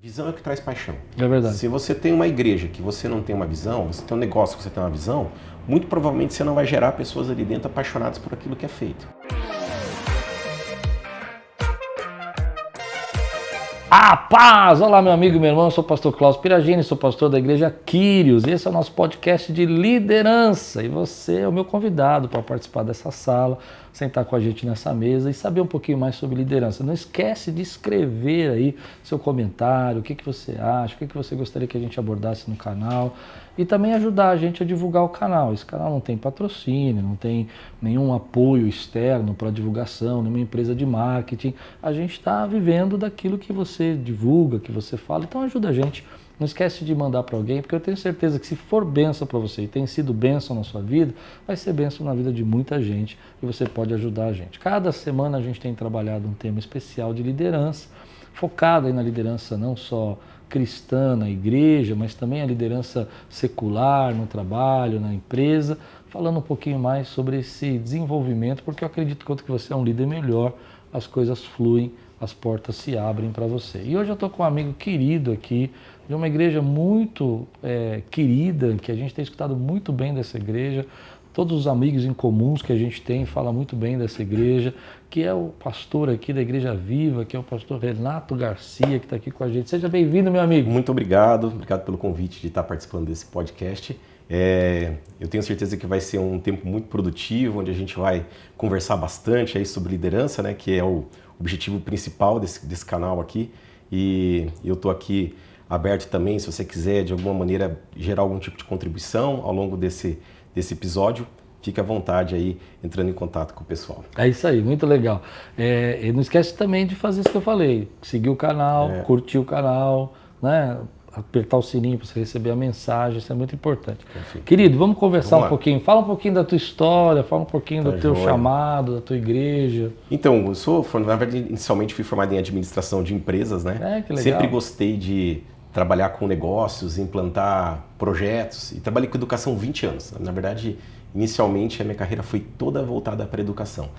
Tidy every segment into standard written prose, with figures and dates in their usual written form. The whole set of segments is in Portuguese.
Visão é o que traz paixão. É verdade. Se você tem uma igreja que você não tem uma visão, você tem um negócio que você tem uma visão, muito provavelmente você não vai gerar pessoas ali dentro apaixonadas por aquilo que é feito. A paz! Olá, meu amigo e meu irmão, eu sou o pastor Klaus Piragini, sou pastor da igreja Quírios. Esse é o nosso podcast de liderança e você é o meu convidado para participar dessa sala, sentar com a gente nessa mesa e saber um pouquinho mais sobre liderança. Não esquece de escrever aí seu comentário, o que você acha, o que você gostaria que a gente abordasse no canal e também ajudar a gente a divulgar o canal. Esse canal não tem patrocínio, não tem nenhum apoio externo para divulgação, nenhuma empresa de marketing. A gente está vivendo daquilo que você divulga, que você fala, então ajuda a gente. Não esquece de mandar para alguém, porque eu tenho certeza que se for bênção para você e tem sido bênção na sua vida, vai ser bênção na vida de muita gente e você pode ajudar a gente. Cada semana a gente tem trabalhado um tema especial de liderança, focado aí na liderança não só cristã na igreja, mas também a liderança secular no trabalho, na empresa, falando um pouquinho mais sobre esse desenvolvimento, porque eu acredito que quanto que você é um líder melhor, as coisas fluem, as portas se abrem para você. E hoje eu estou com um amigo querido aqui, de uma igreja muito querida, que a gente tem escutado muito bem dessa igreja, todos os amigos em comuns que a gente tem falam muito bem dessa igreja, que é o pastor aqui da Igreja Viva, que é o pastor Renato Garcia, que está aqui com a gente. Seja bem-vindo, meu amigo. Muito obrigado pelo convite de estar participando desse podcast. Eu tenho certeza que vai ser um tempo muito produtivo, onde a gente vai conversar bastante aí sobre liderança, né, que é o objetivo principal desse canal aqui. E eu estou aqui aberto também, se você quiser de alguma maneira gerar algum tipo de contribuição ao longo desse episódio, fique à vontade aí entrando em contato com o pessoal. É isso aí, muito legal. E não esquece também de fazer isso que eu falei, seguir o canal, curtir o canal, né? Apertar o sininho para você receber a mensagem, isso é muito importante. Perfeito. Querido, vamos conversar um pouquinho, fala um pouquinho da tua história, fala um pouquinho do teu chamado, da tua igreja. Então, na verdade, inicialmente fui formado em administração de empresas, né? Que legal. Sempre gostei de trabalhar com negócios, implantar projetos e trabalhei com educação 20 anos. Na verdade, inicialmente a minha carreira foi toda voltada para a educação.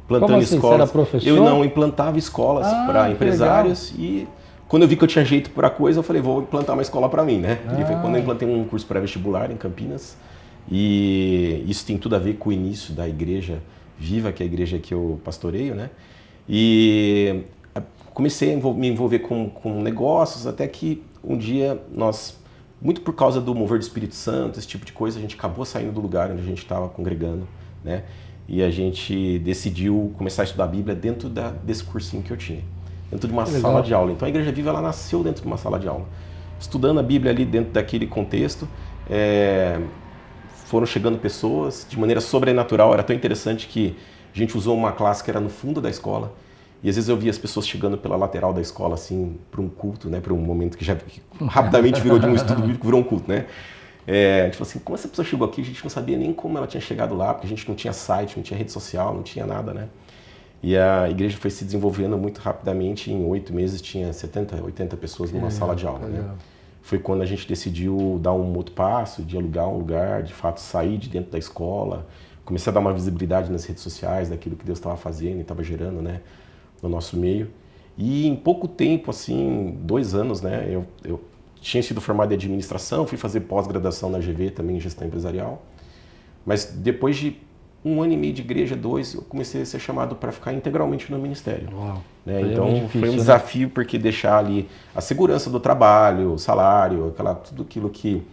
Plantando Como assim? escolas. Você era professor? Eu não implantava escolas para empresários e quando eu vi que eu tinha jeito para a coisa, eu falei, vou implantar uma escola para mim, né? E foi quando eu implantei um curso pré-vestibular em Campinas e isso tem tudo a ver com o início da Igreja Viva, que é a igreja que eu pastoreio, né? E comecei a me envolver com negócios, até que um dia nós, muito por causa do mover do Espírito Santo, esse tipo de coisa, a gente acabou saindo do lugar onde a gente estava congregando, né? E a gente decidiu começar a estudar a Bíblia dentro desse cursinho que eu tinha, dentro de uma sala de aula. Então a Igreja Viva, ela nasceu dentro de uma sala de aula. Estudando a Bíblia ali dentro daquele contexto, foram chegando pessoas de maneira sobrenatural. Era tão interessante que a gente usou uma classe que era no fundo da escola, e às vezes eu via as pessoas chegando pela lateral da escola, assim, para um culto, né? Para um momento que rapidamente virou de um estudo bíblico, virou um culto, né? A gente falou assim, como essa pessoa chegou aqui? A gente não sabia nem como ela tinha chegado lá, porque a gente não tinha site, não tinha rede social, não tinha nada, né? E a igreja foi se desenvolvendo muito rapidamente, em 8 meses tinha 70, 80 pessoas numa sala de aula, né? Foi quando a gente decidiu dar um outro passo, de alugar um lugar, de fato sair de dentro da escola, comecei a dar uma visibilidade nas redes sociais daquilo que Deus estava fazendo e estava gerando, né, no nosso meio. E em pouco tempo, assim, 2 anos, né, eu tinha sido formado em administração, fui fazer pós-graduação na GV também em gestão empresarial, mas depois de 1 ano e meio de igreja, 2, eu comecei a ser chamado para ficar integralmente no ministério. Uau. Né? Então foi um desafio, porque deixar ali a segurança do trabalho, o salário, tudo aquilo que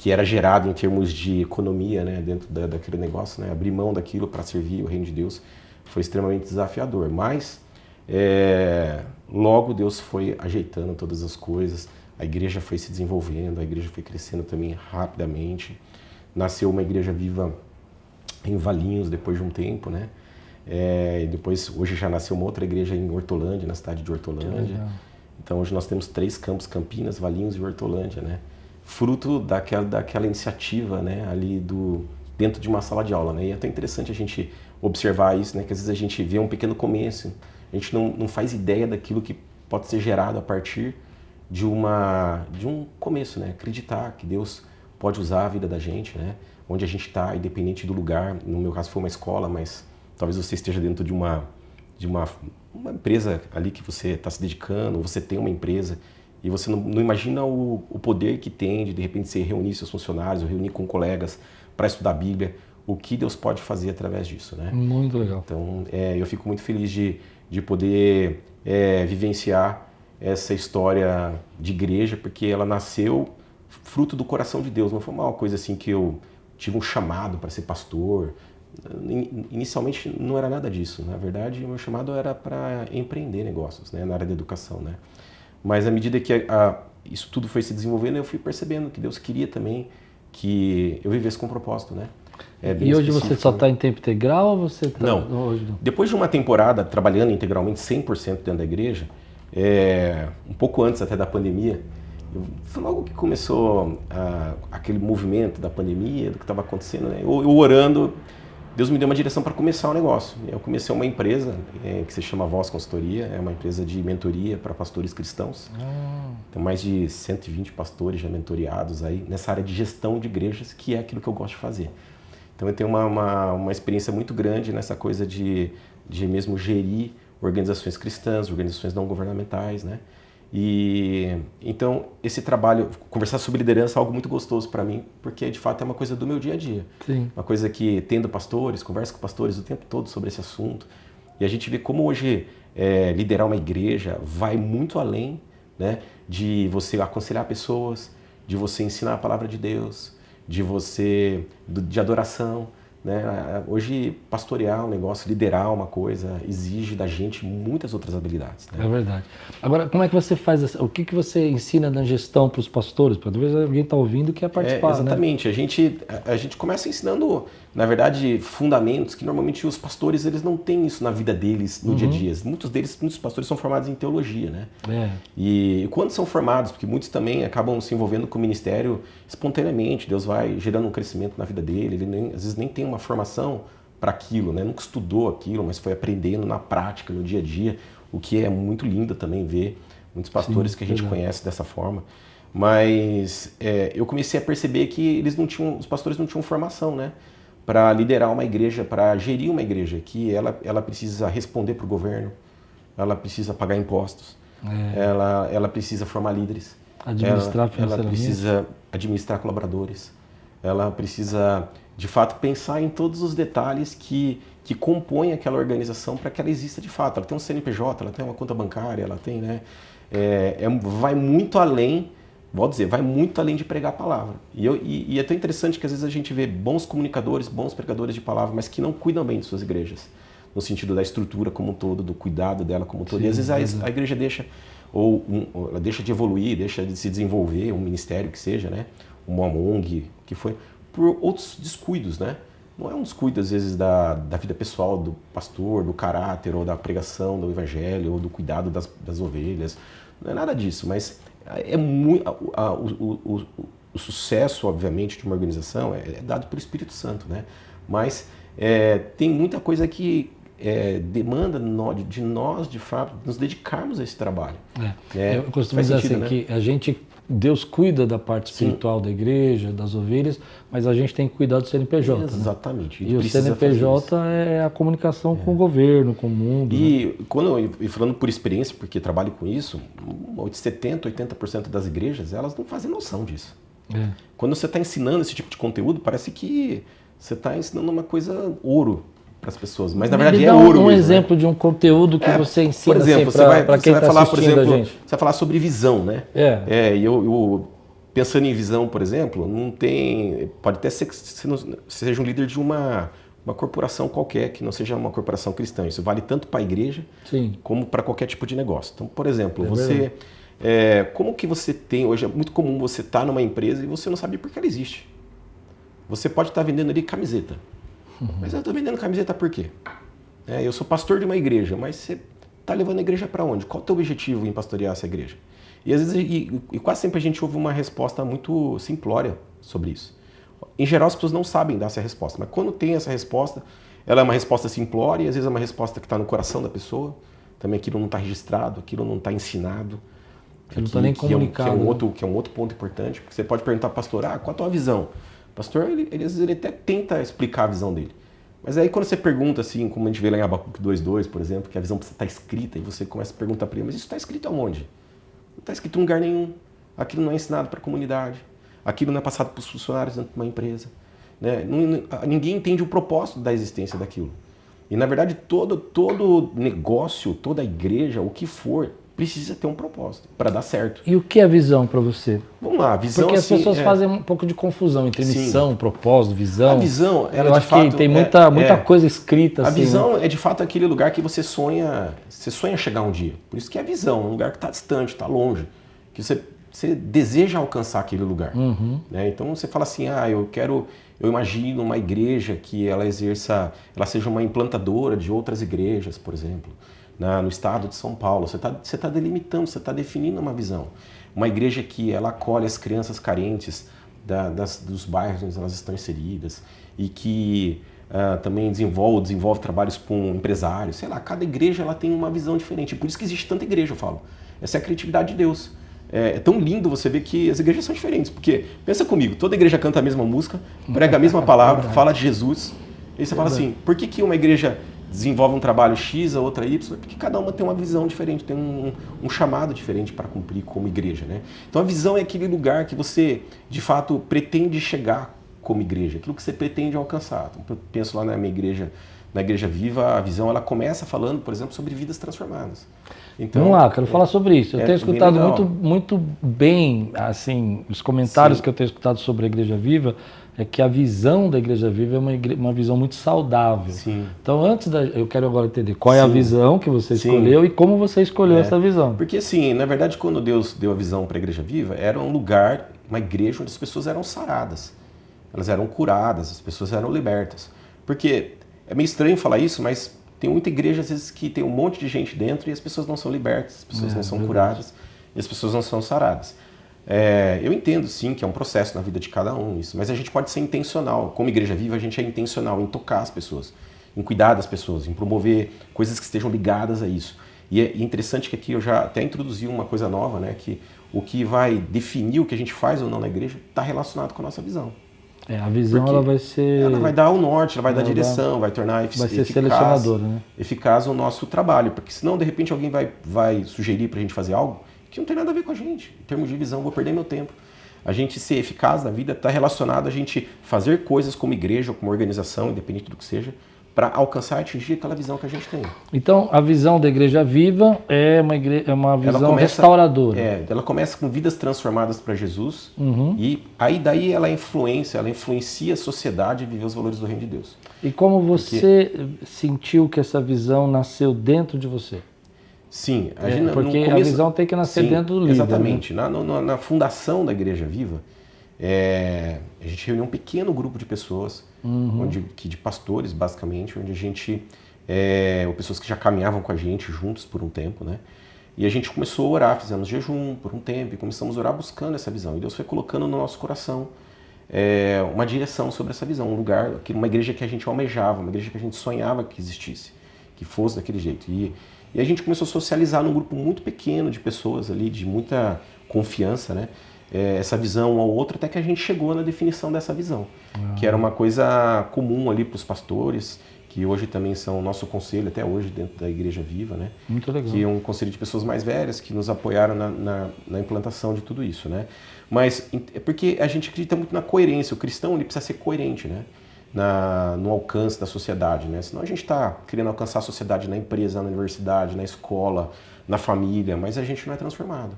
era gerado em termos de economia, né, dentro daquele negócio, né, abrir mão daquilo para servir o reino de Deus, foi extremamente desafiador. Mas logo Deus foi ajeitando todas as coisas, a igreja foi se desenvolvendo, a igreja foi crescendo também rapidamente. Nasceu uma Igreja Viva em Valinhos depois de um tempo, né? Depois, hoje já nasceu uma outra igreja em Hortolândia, na cidade de Hortolândia. Então hoje nós temos 3 campos, Campinas, Valinhos e Hortolândia, né? Fruto daquela iniciativa, né, ali dentro de uma sala de aula, né? E é até interessante a gente observar isso, né? Que às vezes a gente vê um pequeno começo, a gente não faz ideia daquilo que pode ser gerado a partir de um começo, né? Acreditar que Deus pode usar a vida da gente, né? Onde a gente está, independente do lugar. No meu caso foi uma escola, mas talvez você esteja dentro de uma empresa ali que você está se dedicando, ou você tem uma empresa E você não imagina o poder que tem de repente, você reunir seus funcionários, ou reunir com colegas para estudar a Bíblia, o que Deus pode fazer através disso, né? Muito legal. Então, eu fico muito feliz de poder vivenciar essa história de igreja, porque ela nasceu fruto do coração de Deus. Não foi uma coisa assim que eu tive um chamado para ser pastor. Inicialmente não era nada disso. Na verdade, o meu chamado era para empreender negócios, né, na área da educação, né? Mas à medida que isso tudo foi se desenvolvendo, eu fui percebendo que Deus queria também que eu vivesse com propósito, né? E hoje você só está em tempo integral ou você está... Não. Hoje não. Depois de uma temporada trabalhando integralmente 100% dentro da igreja, um pouco antes até da pandemia, foi logo que começou aquele movimento da pandemia, do que estava acontecendo, né? Eu orando, Deus me deu uma direção para começar o negócio. Eu comecei uma empresa que se chama Voz Consultoria, é uma empresa de mentoria para pastores cristãos. Tem mais de 120 pastores já mentoriados aí nessa área de gestão de igrejas, que é aquilo que eu gosto de fazer. Então eu tenho uma experiência muito grande nessa coisa de mesmo gerir organizações cristãs, organizações não governamentais, né? E então esse trabalho, conversar sobre liderança é algo muito gostoso para mim, porque de fato é uma coisa do meu dia a dia. Sim. Uma coisa que tendo pastores, converso com pastores o tempo todo sobre esse assunto. E a gente vê como hoje liderar uma igreja vai muito além, né, de você aconselhar pessoas, de você ensinar a palavra de Deus, de adoração, né? Hoje pastorear um negócio, liderar uma coisa, exige da gente muitas outras habilidades, né? É verdade. Agora, como é que você faz, o que você ensina na gestão para os pastores? Para talvez alguém está ouvindo e quer participar, exatamente. Né? A gente começa ensinando, na verdade, fundamentos que normalmente os pastores eles não têm isso na vida deles, no dia a dia. Muitos pastores são formados em teologia, né? E quando são formados, porque muitos também acabam se envolvendo com o ministério espontaneamente, Deus vai gerando um crescimento na vida dele, às vezes nem tem uma formação para aquilo, né? Nunca estudou aquilo, mas foi aprendendo na prática, no dia a dia, o que é muito lindo também ver muitos pastores que a gente conhece dessa forma. Mas eu comecei a perceber que os pastores não tinham formação, né, para liderar uma igreja, para gerir uma igreja, que ela precisa responder para o governo, ela precisa pagar impostos, ela precisa formar líderes, ela precisa administrar colaboradores, ela precisa de fato pensar em todos os detalhes que compõem aquela organização para que ela exista de fato. Ela tem um CNPJ, ela tem uma conta bancária, ela tem, né, vai muito além. Vou dizer, vai muito além de pregar a palavra. E é tão interessante que às vezes a gente vê bons comunicadores, bons pregadores de palavra, mas que não cuidam bem de suas igrejas, no sentido da estrutura como um todo, do cuidado dela como um todo. Sim, e às vezes a igreja deixa, ela deixa de evoluir, deixa de se desenvolver, um ministério que seja, né, uma ONG, que foi, por outros descuidos, né? Não é um descuido, às vezes, da vida pessoal do pastor, do caráter, ou da pregação do evangelho, ou do cuidado das ovelhas. Não é nada disso, mas o sucesso, obviamente, de uma organização é dado pelo Espírito Santo, né? Mas tem muita coisa que demanda de nós, de fato, nos dedicarmos a esse trabalho. Eu costumo dizer assim, né? Que Deus cuida da parte espiritual da igreja, das ovelhas, mas a gente tem que cuidar do CNPJ. Exatamente. Né? E o CNPJ é a comunicação com o governo, com o mundo. E falando por experiência, porque trabalho com isso, 70%, 80% das igrejas, elas não fazem noção disso. Quando você está ensinando esse tipo de conteúdo, parece que você está ensinando uma coisa ouro para as pessoas, mas na verdade é ouro. Um exemplo, né, de um conteúdo que você ensina, por exemplo, assim, para quem está assistindo a gente. Você vai falar sobre visão, né? E eu pensando em visão, por exemplo, não tem, pode até ser que você seja um líder de uma corporação qualquer, que não seja uma corporação cristã. Isso vale tanto para a igreja, sim, como para qualquer tipo de negócio. Então, por exemplo, como que você tem, hoje é muito comum você estar numa empresa e você não sabe por que ela existe. Você pode estar vendendo ali camiseta. Mas eu estou vendendo camiseta por quê? Eu sou pastor de uma igreja, mas você está levando a igreja para onde? Qual é o teu objetivo em pastorear essa igreja? E às vezes, e quase sempre a gente ouve uma resposta muito simplória sobre isso. Em geral, as pessoas não sabem dar essa resposta, mas quando tem essa resposta, ela é uma resposta simplória e às vezes é uma resposta que está no coração da pessoa, também aquilo não está registrado, aquilo não está ensinado. Que não está nem comunicado. Que é um outro ponto importante, porque você pode perguntar ao pastor, qual a tua visão? O pastor, às vezes, ele até tenta explicar a visão dele. Mas aí quando você pergunta, assim, como a gente vê lá em Abacuque 2:2, por exemplo, que a visão precisa estar escrita, e você começa a perguntar para ele, mas isso está escrito aonde? Não está escrito em lugar nenhum. Aquilo não é ensinado para a comunidade. Aquilo não é passado para os funcionários dentro de uma empresa. Né? Ninguém entende o propósito da existência daquilo. E, na verdade, todo negócio, toda igreja, o que for, precisa ter um propósito para dar certo. E o que é visão para você? Vamos lá, a visão... Porque as pessoas fazem um pouco de confusão entre missão, propósito, visão. A visão, ela eu de acho fato, que tem muita coisa escrita. A assim, visão né? é de fato aquele lugar que você sonha chegar um dia. Por isso que é a visão, um lugar que está distante, está longe, que você deseja alcançar aquele lugar. Né? Então você fala assim, eu imagino uma igreja que ela seja uma implantadora de outras igrejas, por exemplo, no estado de São Paulo. Você tá delimitando, você está definindo uma visão. Uma igreja que ela acolhe as crianças carentes dos bairros onde elas estão inseridas e que também desenvolve trabalhos com empresários. Sei lá, cada igreja ela tem uma visão diferente. Por isso que existe tanta igreja, eu falo. Essa é a criatividade de Deus. É tão lindo você ver que as igrejas são diferentes, porque, pensa comigo, toda igreja canta a mesma música, prega a mesma palavra, fala de Jesus, e você fala assim, por que uma igreja desenvolve um trabalho X, a outra Y? Porque cada uma tem uma visão diferente, tem um chamado diferente para cumprir como igreja, né? Então a visão é aquele lugar que você, de fato, pretende chegar como igreja, aquilo que você pretende alcançar. Então, eu penso lá na minha igreja, na Igreja Viva, a visão ela começa falando, por exemplo, sobre vidas transformadas. Então, vamos lá, quero falar sobre isso. Eu tenho escutado muito bem, assim, os comentários que eu tenho escutado sobre a Igreja Viva, é que a visão da Igreja Viva é uma visão muito saudável. Sim. Então, eu quero agora entender qual é a visão que você escolheu e como você escolheu essa visão. Porque, assim, na verdade, quando Deus deu a visão para a Igreja Viva, era um lugar, uma igreja onde as pessoas eram saradas, elas eram curadas, as pessoas eram libertas. Porque é meio estranho falar isso, mas tem muita igreja, às vezes, que tem um monte de gente dentro e as pessoas não são libertas, as pessoas não são curadas e as pessoas não são saradas. Eu entendo, sim, que é um processo na vida de cada um isso, mas a gente pode ser intencional. Como Igreja Viva, a gente é intencional em tocar as pessoas, em cuidar das pessoas, em promover coisas que estejam ligadas a isso. E é interessante que aqui eu já até introduzi uma coisa nova, né, que o que vai definir o que a gente faz ou não na igreja está relacionado com a nossa visão. A visão ela vai ser... Ela vai dar o norte, ela vai dar direção, vai tornar eficaz o nosso trabalho. Porque senão, de repente, alguém vai sugerir para a gente fazer algo que não tem nada a ver com a gente. Em termos de visão, vou perder meu tempo. A gente ser eficaz na vida está relacionado a gente fazer coisas como igreja ou como organização, independente do que seja, para alcançar e atingir aquela visão que a gente tem. Então, a visão da Igreja Viva é uma visão restauradora. Ela começa com vidas transformadas para Jesus e aí daí ela influencia a sociedade a viver os valores do reino de Deus. E como você sentiu que essa visão nasceu dentro de você? Sim. Porque a visão tem que nascer dentro do líder. Exatamente. Né? Na fundação da Igreja Viva, a gente reuniu um pequeno grupo de pessoas, de pastores, basicamente, onde a gente, pessoas que já caminhavam com a gente juntos por um tempo, né? E a gente começou a orar, fizemos jejum por um tempo e começamos a orar buscando essa visão. E Deus foi colocando no nosso coração uma direção sobre essa visão, um lugar, uma igreja que a gente almejava, uma igreja que a gente sonhava que existisse, que fosse daquele jeito. E a gente começou a socializar num grupo muito pequeno de pessoas ali, de muita confiança, né? Essa visão um ao outro, até que a gente chegou na definição dessa visão, que era uma coisa comum ali para os pastores, que hoje também são o nosso conselho, até hoje, dentro da Igreja Viva, né? Muito legal. Que é um conselho de pessoas mais velhas que nos apoiaram na implantação de tudo isso, né? Mas é porque a gente acredita muito na coerência, o cristão ele precisa ser coerente, né? No alcance da sociedade, né? Senão a gente está querendo alcançar a sociedade na empresa, na universidade, na escola, na família, mas a gente não é transformado.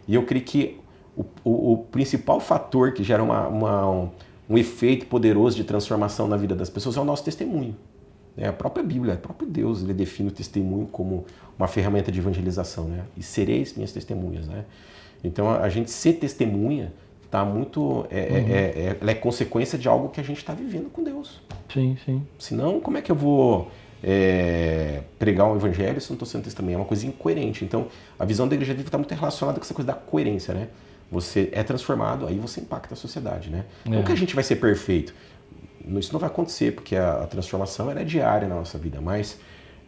E eu creio que o principal fator que gera um efeito poderoso de transformação na vida das pessoas é o nosso testemunho. A própria Bíblia, o próprio Deus, ele define o testemunho como uma ferramenta de evangelização, né? E sereis minhas testemunhas, né? Então a gente ser testemunha tá muito, ela é consequência de algo que a gente está vivendo com Deus. Sim, sim. Senão, como é que eu vou pregar um evangelho se eu não estou sendo testemunha? É uma coisa incoerente. Então, a visão da Igreja Viva está muito relacionada com essa coisa da coerência, né? Você é transformado, aí você impacta a sociedade, né? Não que a gente vai ser perfeito. Isso não vai acontecer, porque a transformação ela é diária na nossa vida, mas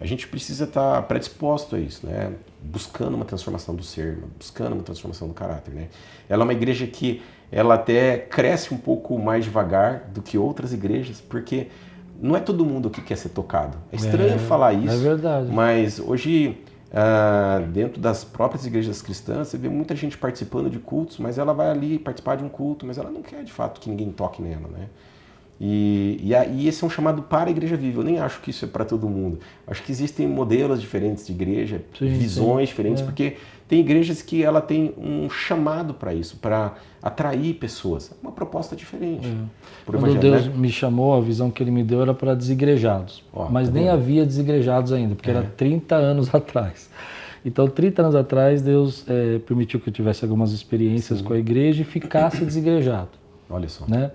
a gente precisa estar predisposto a isso, né? Buscando uma transformação do ser, buscando uma transformação do caráter, né? Ela é uma igreja que ela até cresce um pouco mais devagar do que outras igrejas, porque não é todo mundo que quer ser tocado. É estranho falar isso, é verdade. Mas hoje dentro das próprias igrejas cristãs, você vê muita gente participando de cultos, mas ela vai ali participar de um culto, mas ela não quer de fato que ninguém toque nela, né? E esse é um chamado para a Igreja Viva. Eu nem acho que isso é para todo mundo. Acho que existem modelos diferentes de igreja, visões diferentes, porque tem igrejas que ela tem um chamado para isso, para atrair pessoas. Uma proposta diferente. Quando Deus me chamou, a visão que Ele me deu era para desigrejados. Mas nem havia desigrejados ainda, porque era 30 anos atrás. Então, 30 anos atrás, Deus permitiu que eu tivesse algumas experiências com a igreja e ficasse desigrejado. Olha só. Né?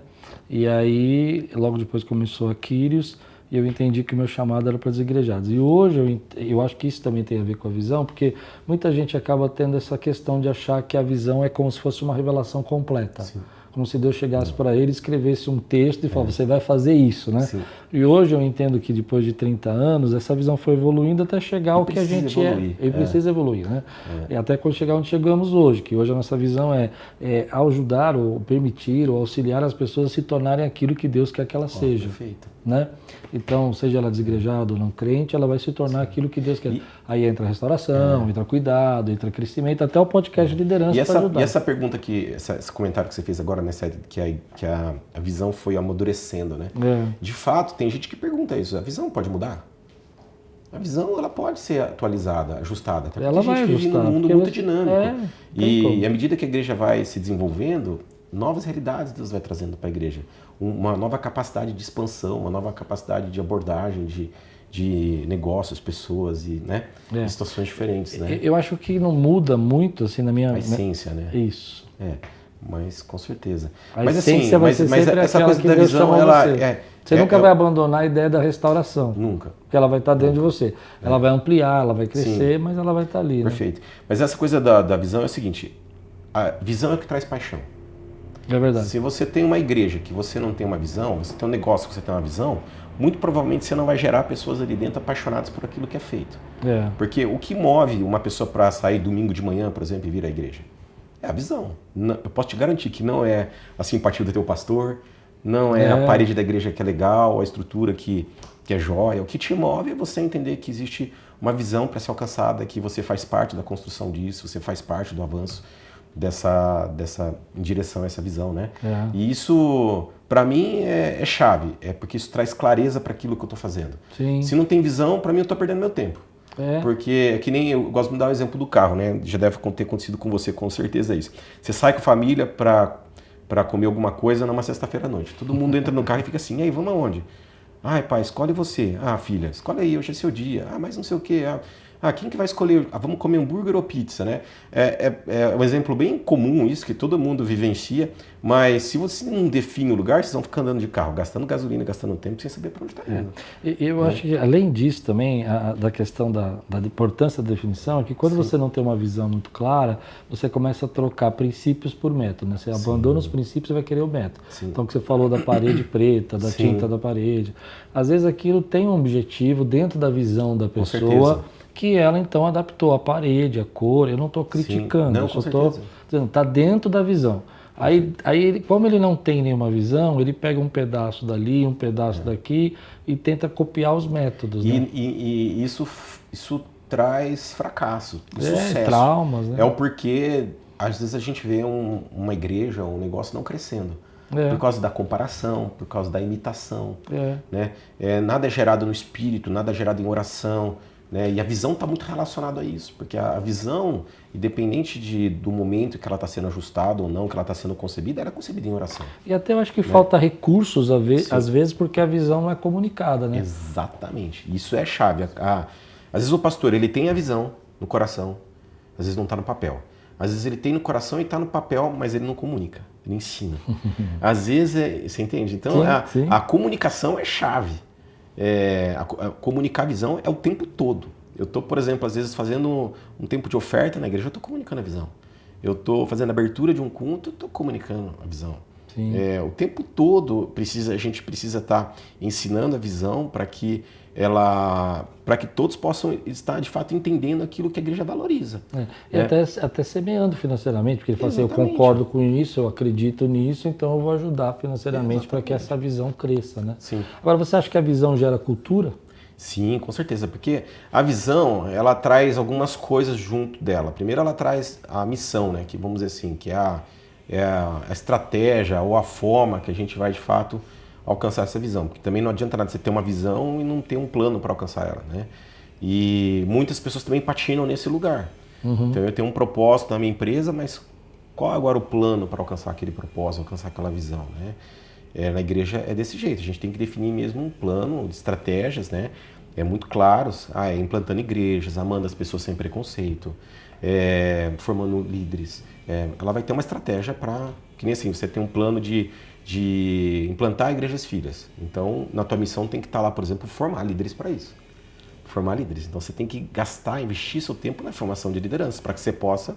E aí, logo depois começou a Quírios, e eu entendi que o meu chamado era para desigrejados. E hoje eu acho que isso também tem a ver com a visão, porque muita gente acaba tendo essa questão de achar que a visão é como se fosse uma revelação completa. Sim. Como se Deus chegasse para ele, escrevesse um texto e falasse, você vai fazer isso, né? Sim. E hoje eu entendo que depois de 30 anos, essa visão foi evoluindo até chegar ao que a gente evoluir. E precisa evoluir, né? E até quando chegar onde chegamos hoje, que hoje a nossa visão é ajudar ou permitir ou auxiliar as pessoas a se tornarem aquilo que Deus quer que elas sejam. Perfeito. Né? Então, seja ela desigrejada ou não crente, ela vai se tornar aquilo que Deus quer. Aí entra a restauração, entra cuidado, entra crescimento, até o podcast de liderança para ajudar. E essa pergunta, esse comentário que você fez agora, né, que a visão foi amadurecendo, né? De fato, tem gente que pergunta isso, a visão pode mudar? A visão, ela pode ser atualizada, ajustada, até porque ela a gente vive num mundo muito dinâmico. E à medida que a igreja vai se desenvolvendo, novas realidades Deus vai trazendo para a igreja. Uma nova capacidade de expansão, uma nova capacidade de abordagem de negócios, pessoas e situações diferentes. Né? Eu acho que não muda muito assim na minha... A essência, né? Isso. Mas com certeza. Mas essência vai ser sempre essa aquela coisa que da Deus visão, chamou ela você. Você nunca vai abandonar a ideia da restauração. Nunca. Porque ela vai estar dentro de você. Ela vai ampliar, ela vai crescer, mas ela vai estar ali. Perfeito. Né? Mas essa coisa da visão é o seguinte, a visão é o que traz paixão. É verdade. Se você tem uma igreja que você não tem uma visão, você tem um negócio que você tem uma visão, muito provavelmente você não vai gerar pessoas ali dentro apaixonadas por aquilo que é feito. Porque o que move uma pessoa para sair domingo de manhã, por exemplo, e vir à igreja? É a visão. Eu posso te garantir que não é a simpatia do teu pastor, não é a parede da igreja que é legal, a estrutura que é jóia. O que te move é você entender que existe uma visão para ser alcançada, que você faz parte da construção disso, você faz parte do avanço em direção a essa visão, né? E isso, para mim, é chave, porque isso traz clareza para aquilo que eu estou fazendo. Sim. Se não tem visão, para mim eu estou perdendo meu tempo. Porque é que nem eu gosto de dar o exemplo do carro, né? Já deve ter acontecido com você, com certeza isso. Você sai com a família para comer alguma coisa numa sexta-feira à noite. Todo mundo entra no carro e fica assim, e aí, vamos aonde? Ai, pai, escolhe você. Ah, filha, escolhe aí, hoje é seu dia. Ah, mas não sei o quê. Quem que vai escolher? Vamos comer hambúrguer ou pizza, né? É um exemplo bem comum isso, que todo mundo vivencia, mas se você não define o lugar, vocês vão ficar andando de carro, gastando gasolina, gastando tempo, sem saber para onde está indo. Eu acho que, além disso também, da questão da importância da definição, é que quando você não tem uma visão muito clara, você começa a trocar princípios por método, né? Você abandona os princípios e vai querer o método. Então, o que você falou da parede preta, da tinta da parede, às vezes aquilo tem um objetivo dentro da visão da pessoa, que ela então adaptou a parede, a cor. Eu não estou criticando, eu só estou dizendo, está dentro da visão. Aí, como ele não tem nenhuma visão, ele pega um pedaço dali, um pedaço daqui e tenta copiar os métodos. E isso traz fracasso, sucesso. Traumas, né? É o porquê, às vezes a gente vê uma igreja, um negócio não crescendo. Por causa da comparação, por causa da imitação. Né? Nada é gerado no espírito, nada é gerado em oração. Né? E a visão está muito relacionada a isso, porque a visão, independente do momento que ela está sendo ajustada ou não, que ela está sendo concebida, ela é concebida em oração. E até eu acho que falta recursos, às vezes, porque a visão não é comunicada, né? Exatamente. Isso é chave. Às vezes o pastor ele tem a visão no coração, às vezes não está no papel. Às vezes ele tem no coração e está no papel, mas ele não comunica, ele ensina. Às vezes, você entende? Então, a comunicação é chave. Comunicar a visão é o tempo todo. Eu estou, por exemplo, às vezes fazendo um tempo de oferta na igreja, eu estou comunicando a visão. Eu estou fazendo a abertura de um culto, eu estou comunicando a visão. O tempo todo a gente precisa estar ensinando a visão para que todos possam estar de fato entendendo aquilo que a igreja valoriza. E até semeando financeiramente, porque ele fala assim, eu concordo com isso, eu acredito nisso, então eu vou ajudar financeiramente para que essa visão cresça. Né? Sim. Agora, você acha que a visão gera cultura? Sim, com certeza, porque a visão, ela traz algumas coisas junto dela. Primeiro ela traz a missão, né, que vamos dizer assim, que é a estratégia ou a forma que a gente vai de fato alcançar essa visão. Porque também não adianta nada você ter uma visão e não ter um plano para alcançar ela, né? E muitas pessoas também patinam nesse lugar. Então eu tenho um propósito na minha empresa, mas qual é agora o plano para alcançar aquele propósito, alcançar aquela visão, né? Na igreja é desse jeito, a gente tem que definir mesmo um plano de estratégias, né? Muito claros, implantando igrejas, amando as pessoas sem preconceito, formando líderes. Ela vai ter uma estratégia para, que nem assim, você tem um plano de implantar igrejas filhas. Então, na tua missão tem que estar lá, por exemplo, formar líderes para isso. Formar líderes. Então, você tem que investir seu tempo na formação de liderança, para que você possa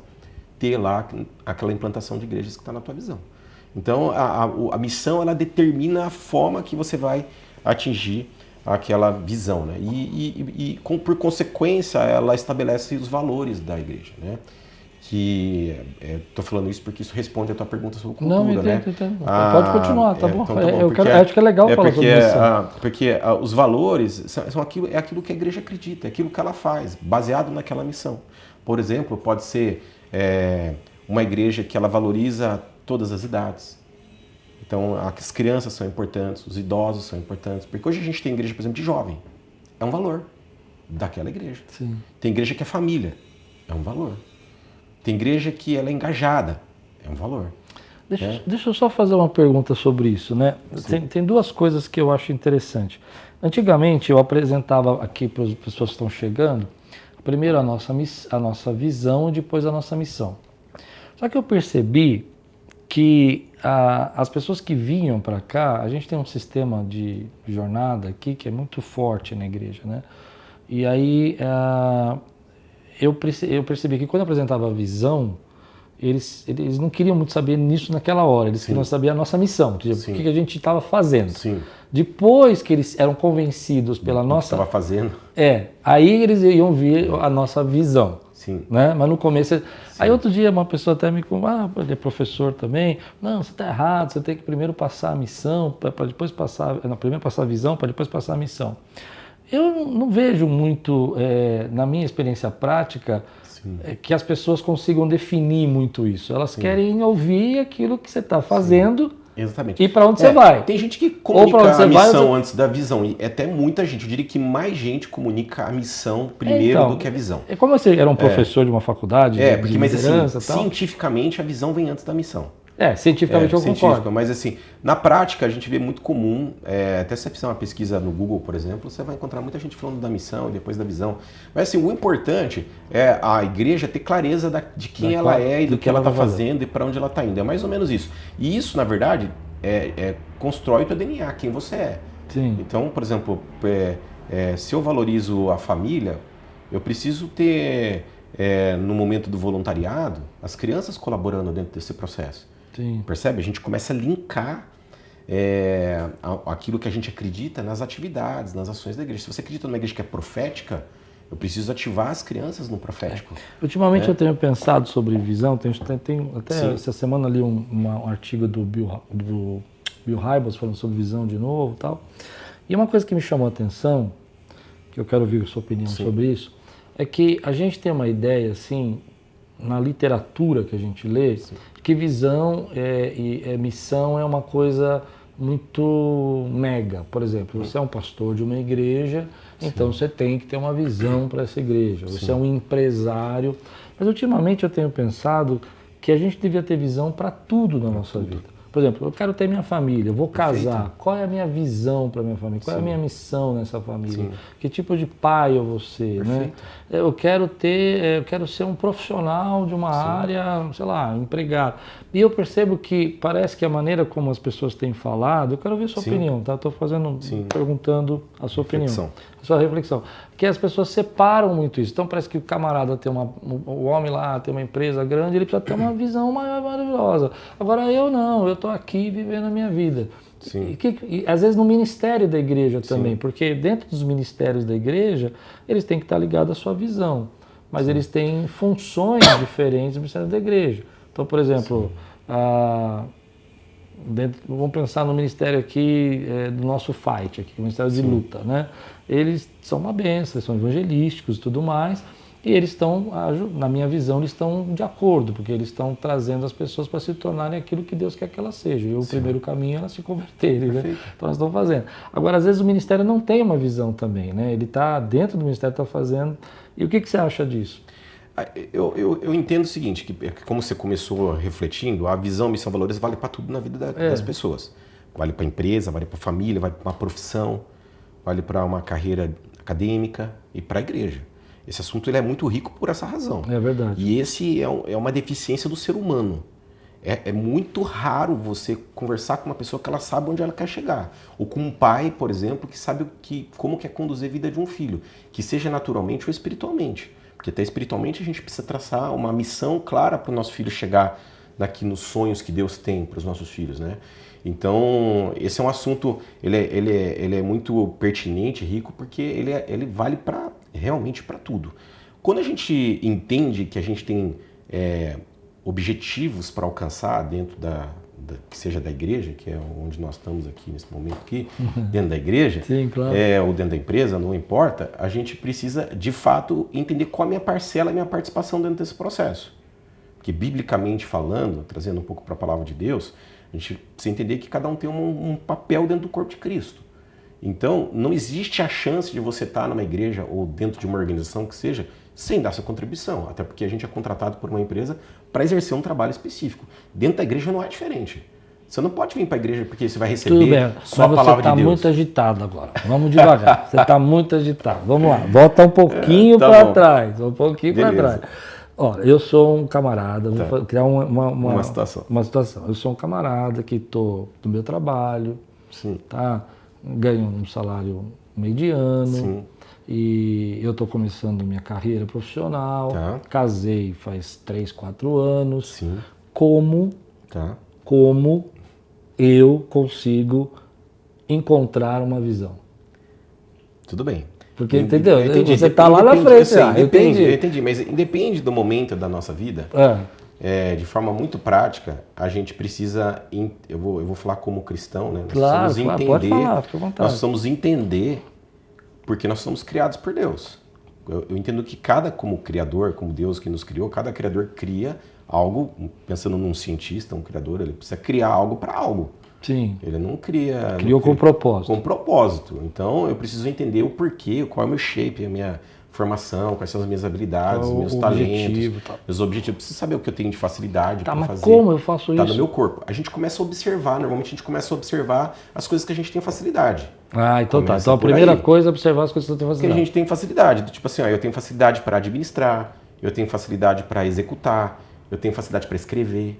ter lá aquela implantação de igrejas que está na tua visão. Então, a missão, ela determina a forma que você vai atingir aquela visão, né? Por consequência, ela estabelece os valores da igreja, né? Estou falando isso porque isso responde a tua pergunta sobre cultura, não, né? Entendo. Pode continuar, tá bom? Então tá bom, Acho que é legal falar sobre isso. Porque os valores são aquilo que a igreja acredita, é aquilo que ela faz, baseado naquela missão. Por exemplo, pode ser uma igreja que ela valoriza todas as idades. Então, as crianças são importantes, os idosos são importantes, porque hoje a gente tem igreja, por exemplo, de jovem. É um valor daquela igreja. Sim. Tem igreja que é família. É um valor. Tem igreja que ela é engajada. É um valor. Deixa eu só fazer uma pergunta sobre isso, né? Tem duas coisas que eu acho interessante. Antigamente, eu apresentava aqui para as pessoas que estão chegando, primeiro a nossa visão e depois a nossa missão. Só que eu percebi que as pessoas que vinham para cá, a gente tem um sistema de jornada aqui que é muito forte na igreja, né? E aí eu percebi que quando eu apresentava a visão, eles não queriam muito saber nisso naquela hora, eles queriam saber a nossa missão, o que a gente estava fazendo. Sim. Depois que eles eram convencidos pela nossa... estava fazendo. Aí eles iam ver a nossa visão. Sim. Né? Mas no começo... Aí outro dia uma pessoa até me falou, ele é professor também, não, você está errado, você tem que primeiro passar a missão, para depois passar... primeiro passar a visão, para depois passar a missão. Eu não vejo muito, na minha experiência prática, que as pessoas consigam definir muito isso. Elas querem ouvir aquilo que você está fazendo. Exatamente. E para onde você vai. Tem gente que comunica a missão antes da visão. E até muita gente, eu diria que mais gente comunica a missão primeiro do que a visão. É como você era um professor de uma faculdade, mas assim, cientificamente a visão vem antes da missão. Cientificamente eu concordo. Mas assim, na prática a gente vê muito comum, até se você fizer uma pesquisa no Google, por exemplo, você vai encontrar muita gente falando da missão e depois da visão. Mas assim, o importante é a igreja ter clareza de quem ela é e do que ela está fazendo e para onde ela está indo. É mais ou menos isso. E isso, na verdade, constrói o teu DNA, quem você é. Sim. Então, por exemplo, se eu valorizo a família, eu preciso ter, no momento do voluntariado, as crianças colaborando dentro desse processo. Sim. Percebe? A gente começa a linkar aquilo que a gente acredita nas atividades, nas ações da igreja. Se você acredita numa igreja que é profética, eu preciso ativar as crianças no profético. Ultimamente eu tenho pensado sobre visão, tem até essa semana ali um artigo do Bill Hybels falando sobre visão de novo e tal. E uma coisa que me chamou a atenção, que eu quero ouvir a sua opinião sobre isso, é que a gente tem uma ideia, assim, na literatura que a gente lê, que visão e missão é uma coisa muito mega. Por exemplo, você é um pastor de uma igreja, então você tem que ter uma visão para essa igreja. Você é um empresário. Mas ultimamente eu tenho pensado que a gente devia ter visão para tudo na nossa vida. Por exemplo, eu quero ter minha família, eu vou casar. Qual é a minha visão para minha família? Qual é a minha missão nessa família? Que tipo de pai eu vou ser? Né? Eu quero ser um profissional de uma área, sei lá, empregado. E eu percebo que parece que a maneira como as pessoas têm falado, eu quero ouvir a sua opinião, tá? Estou perguntando a sua opinião, a sua reflexão. Que as pessoas separam muito isso. Então parece que o camarada tem o homem lá tem uma empresa grande, ele precisa ter uma visão maravilhosa. Agora eu não, eu estou aqui vivendo a minha vida. E às vezes no ministério da igreja também, porque dentro dos ministérios da igreja, eles têm que estar ligados à sua visão, mas eles têm funções diferentes no ministério da igreja. Então, por exemplo, vamos pensar no ministério aqui do nosso fight, aqui, o ministério de luta, né? Eles são uma benção, eles são evangelísticos e tudo mais, e eles estão, na minha visão, eles estão de acordo, porque eles estão trazendo as pessoas para se tornarem aquilo que Deus quer que elas sejam. E o primeiro caminho é elas se converterem, né? Então elas estão fazendo. Agora, às vezes o ministério não tem uma visão também, né? Ele está dentro do ministério, está fazendo. E o que você acha disso? Eu entendo o seguinte, que como você começou refletindo, a visão, missão, valores vale para tudo na vida das pessoas. Vale para a empresa, vale para a família, vale para uma profissão, vale para uma carreira acadêmica e para a igreja. Esse assunto ele é muito rico por essa razão. É verdade. E esse é uma deficiência do ser humano. É muito raro você conversar com uma pessoa que ela sabe onde ela quer chegar. Ou com um pai, por exemplo, que sabe como quer conduzir a vida de um filho, que seja naturalmente ou espiritualmente. Porque até espiritualmente a gente precisa traçar uma missão clara para o nosso filho chegar nos sonhos que Deus tem para os nossos filhos, né? Então, esse é um assunto, ele é muito pertinente, rico, porque ele vale realmente para tudo. Quando a gente entende que a gente tem objetivos para alcançar dentro que seja da igreja, que é onde nós estamos aqui nesse momento aqui, dentro da igreja, sim, claro. Ou dentro da empresa, não importa, a gente precisa, de fato, entender qual a minha parcela e a minha participação dentro desse processo. Porque, biblicamente falando, trazendo um pouco para a palavra de Deus, a gente precisa entender que cada um tem um papel dentro do corpo de Cristo. Então, não existe a chance de você estar numa igreja ou dentro de uma organização que seja sem dar sua contribuição, até porque a gente é contratado por uma empresa para exercer um trabalho específico. Dentro da igreja não é diferente. Você não pode vir para a igreja porque você vai receber só a palavra de Deus. Você está muito agitado agora. Vamos devagar. Você está muito agitado. Vamos lá. Volta um pouquinho para trás. Um pouquinho para trás. Olha, eu sou um camarada, vou criar uma situação. Eu sou um camarada que estou no meu trabalho, tá? Ganho um salário mediano. Sim. E eu estou começando minha carreira profissional, casei faz 3, 4 anos. Sim. Como eu consigo encontrar uma visão? Tudo bem. Porque, entendeu? Você está lá na frente. Eu entendi, mas independe do momento da nossa vida, de forma muito prática, a gente precisa, eu vou falar como cristão, né? Nós precisamos entender, pode falar, fica à vontade. Nós precisamos entender porque nós somos criados por Deus. Eu entendo que como criador, como Deus que nos criou, cada criador cria algo, pensando num cientista, um criador, ele precisa criar algo para algo. Sim. Ele não cria... Criou com propósito. Com propósito. Então, eu preciso entender o porquê, qual é o meu shape, a minha formação, quais são as minhas habilidades, os meus talentos, meus objetivos. Eu preciso saber o que eu tenho de facilidade para fazer. Mas como eu faço isso? Tá no meu corpo. A gente começa a observar, normalmente a gente começa a observar as coisas que a gente tem facilidade. Então tá. Então a primeira coisa é observar as coisas que você tem facilidade. Que a gente tem facilidade. Tipo assim, eu tenho facilidade para administrar, eu tenho facilidade para executar, eu tenho facilidade para escrever,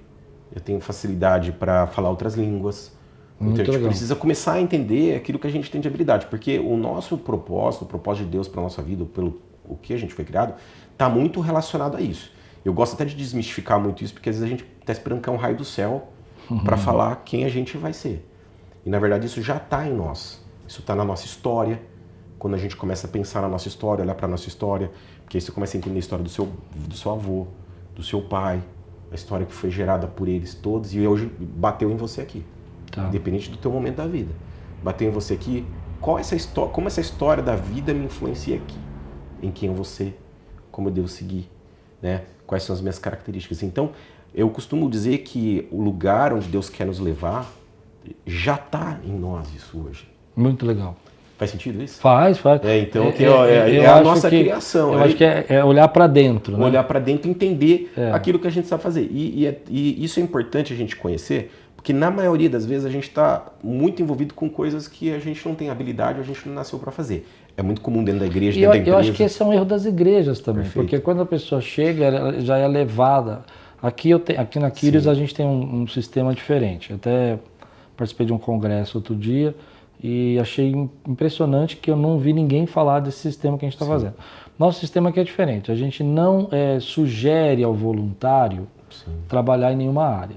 eu tenho facilidade para falar outras línguas. Então a gente precisa começar a entender aquilo que a gente tem de habilidade, porque o nosso propósito, o propósito de Deus para a nossa vida, pelo o que a gente foi criado, está muito relacionado a isso. Eu gosto até de desmistificar muito isso, porque às vezes a gente está esperando cair um raio do céu para falar quem a gente vai ser. E na verdade isso já está em nós. Isso está na nossa história. Quando a gente começa a pensar na nossa história, olhar para a nossa história, porque aí você começa a entender a história do seu avô, do seu pai, a história que foi gerada por eles todos, e hoje bateu em você aqui. Independente do teu momento da vida. Bateu em você aqui, como essa história da vida me influencia aqui? Em quem eu vou ser, como eu devo seguir, né? Quais são as minhas características. Então, eu costumo dizer que o lugar onde Deus quer nos levar já está em nós isso hoje. Muito legal. Faz sentido isso? Faz. Então, é a nossa criação. Eu acho que é olhar para dentro. Né? Olhar para dentro e entender aquilo que a gente sabe fazer. E isso é importante a gente conhecer, porque na maioria das vezes a gente está muito envolvido com coisas que a gente não tem habilidade, a gente não nasceu para fazer. É muito comum dentro da igreja, dentro da empresa. Eu acho que esse é um erro das igrejas também. Perfeito. Porque quando a pessoa chega, ela já é levada. Aqui na Quírios a gente tem um sistema diferente. Eu até participei de um congresso outro dia e achei impressionante que eu não vi ninguém falar desse sistema que a gente está fazendo. Nosso sistema aqui é diferente. A gente não sugere ao voluntário trabalhar em nenhuma área.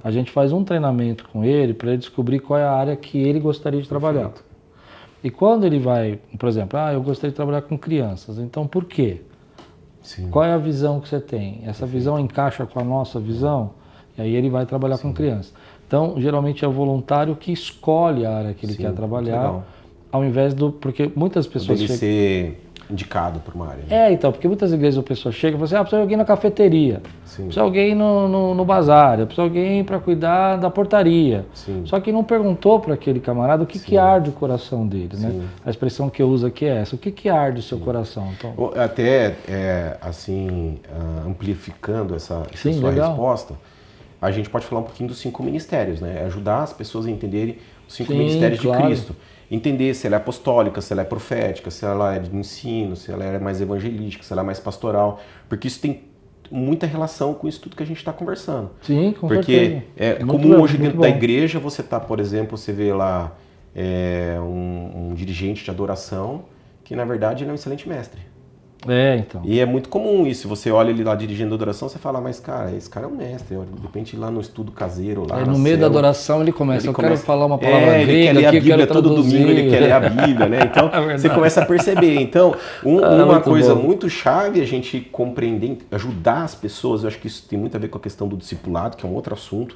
A gente faz um treinamento com ele para ele descobrir qual é a área que ele gostaria de trabalhar. E quando ele vai, por exemplo, eu gostaria de trabalhar com crianças, então por quê? Qual é a visão que você tem? Essa visão encaixa com a nossa visão? E aí ele vai trabalhar com crianças. Então, geralmente é o voluntário que escolhe a área que ele Sim, quer trabalhar, legal. ao invés do... Porque muitas pessoas Ele chegam... ser indicado para uma área. Né? Então, porque muitas igrejas a pessoa chega e fala assim, precisa de alguém na cafeteria, Sim. precisa de alguém no bazar, precisa de alguém para cuidar da portaria. Sim. Só que não perguntou para aquele camarada o que arde o coração dele, né? A expressão que eu uso aqui é essa, o que arde o seu coração? Então... Até, assim, amplificando essa sua legal. resposta, a gente pode falar um pouquinho dos 5 ministérios, né? Ajudar as pessoas a entenderem os 5 ministérios de Cristo. Entender se ela é apostólica, se ela é profética, se ela é de ensino, se ela é mais evangelística, se ela é mais pastoral. Porque isso tem muita relação com isso tudo que a gente está conversando. Sim, com certeza. Porque é comum hoje dentro da igreja você tá, por exemplo, você vê lá um dirigente de adoração que na verdade ele é um excelente mestre. Então. E é muito comum isso. Você olha ele lá dirigindo a adoração, você fala, mas cara, esse cara é um mestre. De repente lá no estudo caseiro, lá no meio da adoração ele começa, quero falar uma palavra grega, ele quer ler a Bíblia todo traduzir. domingo, ele quer ler a Bíblia, né? Então você começa a perceber. Então, uma coisa muito chave é a gente compreender, ajudar as pessoas. Eu acho que isso tem muito a ver com a questão do discipulado, que é um outro assunto.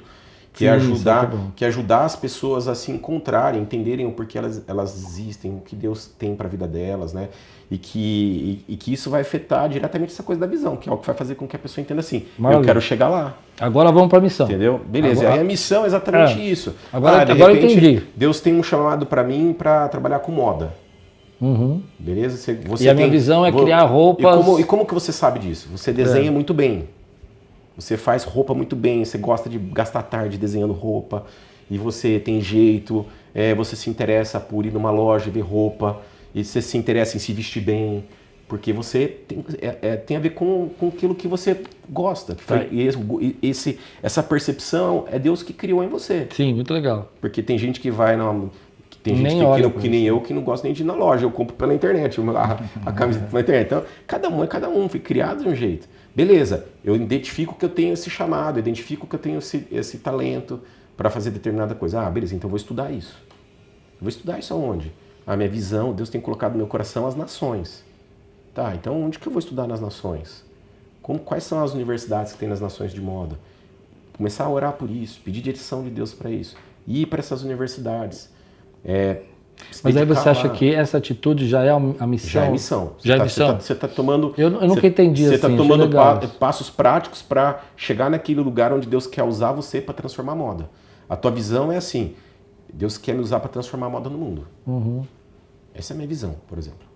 Que é ajudar as pessoas a se encontrarem, entenderem o porquê elas existem, o que Deus tem para a vida delas, né? E que isso vai afetar diretamente essa coisa da visão, que é o que vai fazer com que a pessoa entenda assim, eu quero chegar lá. Agora vamos para a missão. Entendeu? Beleza, aí a missão é exatamente isso. Agora eu entendi. Deus tem um chamado para mim para trabalhar com moda. Uhum. Beleza? A minha visão é criar roupas... E como que você sabe disso? Você desenha muito bem. Você faz roupa muito bem, você gosta de gastar tarde desenhando roupa, e você tem jeito, você se interessa por ir numa loja e ver roupa, e você se interessa em se vestir bem, porque você tem a ver com aquilo que você gosta. Essa percepção é Deus que criou em você. Sim, muito legal. Porque tem gente que vai Tem gente que nem eu, que não gosta nem de ir na loja. Eu compro pela internet, a camiseta pela internet. Então, cada um foi criado de um jeito. Beleza, eu identifico que eu tenho esse chamado, eu identifico que eu tenho esse talento para fazer determinada coisa. Beleza, então eu vou estudar isso. Eu vou estudar isso aonde? A minha visão, Deus tem colocado no meu coração as nações. Tá, então onde que eu vou estudar nas nações? Quais são as universidades que tem nas nações de moda? Começar a orar por isso, pedir direção de Deus para isso. Ir para essas universidades. Mas aí você acha que essa atitude já é a missão? Já é missão. Você está tomando... Eu nunca entendi assim. Você está tomando passos práticos para chegar naquele lugar onde Deus quer usar você para transformar a moda. A tua visão é assim, Deus quer me usar para transformar a moda no mundo. Uhum. Essa é a minha visão, por exemplo.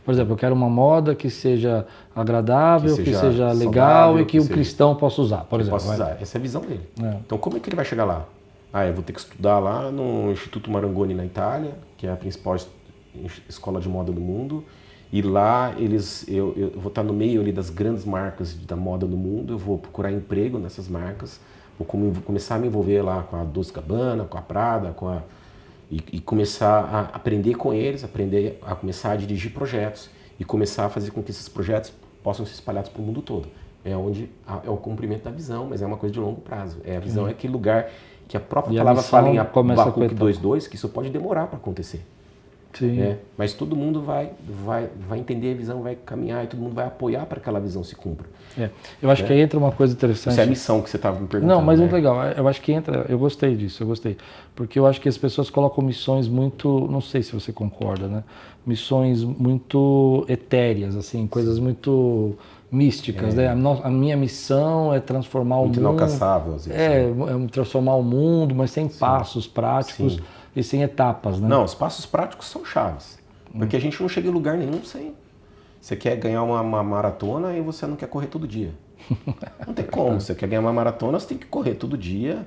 Por exemplo, eu quero uma moda que seja agradável, que seja legal e que o cristão possa usar, por exemplo. Essa é a visão dele. Então como é que ele vai chegar lá? Eu vou ter que estudar lá no Instituto Marangoni na Itália, que é a principal escola de moda do mundo. E lá eu vou estar no meio ali das grandes marcas da moda no mundo, eu vou procurar emprego nessas marcas, vou começar a me envolver lá com a Dolce & Gabbana, com a Prada, e começar a aprender com eles, aprender a começar a dirigir projetos e começar a fazer com que esses projetos possam ser espalhados para o mundo todo. É o cumprimento da visão, mas é uma coisa de longo prazo. A visão é aquele lugar que a própria palavra fala em Abacuque 2:2 que isso pode demorar para acontecer. Sim. Mas todo mundo vai entender a visão, vai caminhar e todo mundo vai apoiar para que aquela visão se cumpra. Eu acho que aí entra uma coisa interessante. Isso é a missão que você estava me perguntando. Não, mas muito legal. Eu acho que entra... Eu gostei disso, Porque eu acho que as pessoas colocam missões muito... Não sei se você concorda, né? Missões muito etéreas, assim, coisas muito místicas, né? A minha missão é transformar o mundo... Muito inalcançável, às vezes. É transformar o mundo, mas sem passos práticos e sem etapas, né? Não, os passos práticos são chaves. Porque a gente não chega em lugar nenhum sem... Você quer ganhar uma maratona e você não quer correr todo dia. Não tem como. Você quer ganhar uma maratona, você tem que correr todo dia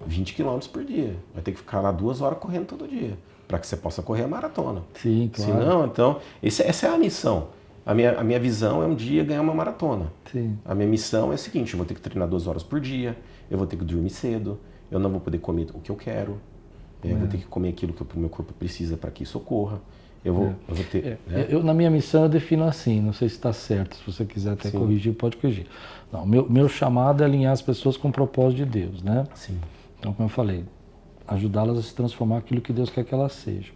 20 km por dia. Vai ter que ficar lá 2 horas correndo todo dia, para que você possa correr a maratona. Sim, claro. Senão, então, essa é a missão. A minha visão é um dia ganhar uma maratona. Sim. A minha missão é a seguinte, eu vou ter que treinar 2 horas por dia, eu vou ter que dormir cedo, eu não vou poder comer o que eu quero, eu vou ter que comer aquilo que o meu corpo precisa para que isso ocorra. Eu vou ter... Na minha missão eu defino assim, não sei se está certo, se você quiser até corrigir, pode corrigir. Não, meu chamado é alinhar as pessoas com o propósito de Deus, né? Sim. Então, como eu falei, ajudá-las a se transformar aquilo que Deus quer que elas sejam.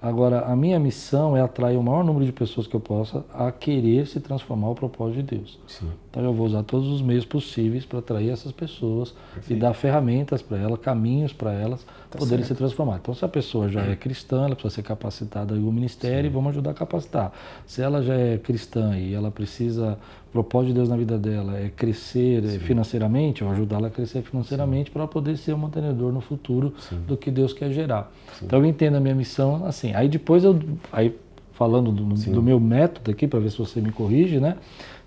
Agora, a minha missão é atrair o maior número de pessoas que eu possa a querer se transformar ao propósito de Deus. Sim. Então eu vou usar todos os meios possíveis para atrair essas pessoas Perfeito. e dar ferramentas para elas, caminhos para elas poderem certo. se transformar. Então se a pessoa já é cristã, ela precisa ser capacitada aí o ministério e vamos ajudar a capacitar. Se ela já é cristã e ela precisa, o propósito de Deus na vida dela é crescer financeiramente, eu vou ajudar ela a crescer financeiramente para poder ser um mantenedor no futuro do que Deus quer gerar. Então eu entendo a minha missão assim. Aí depois falando do meu método aqui, para ver se você me corrige, né?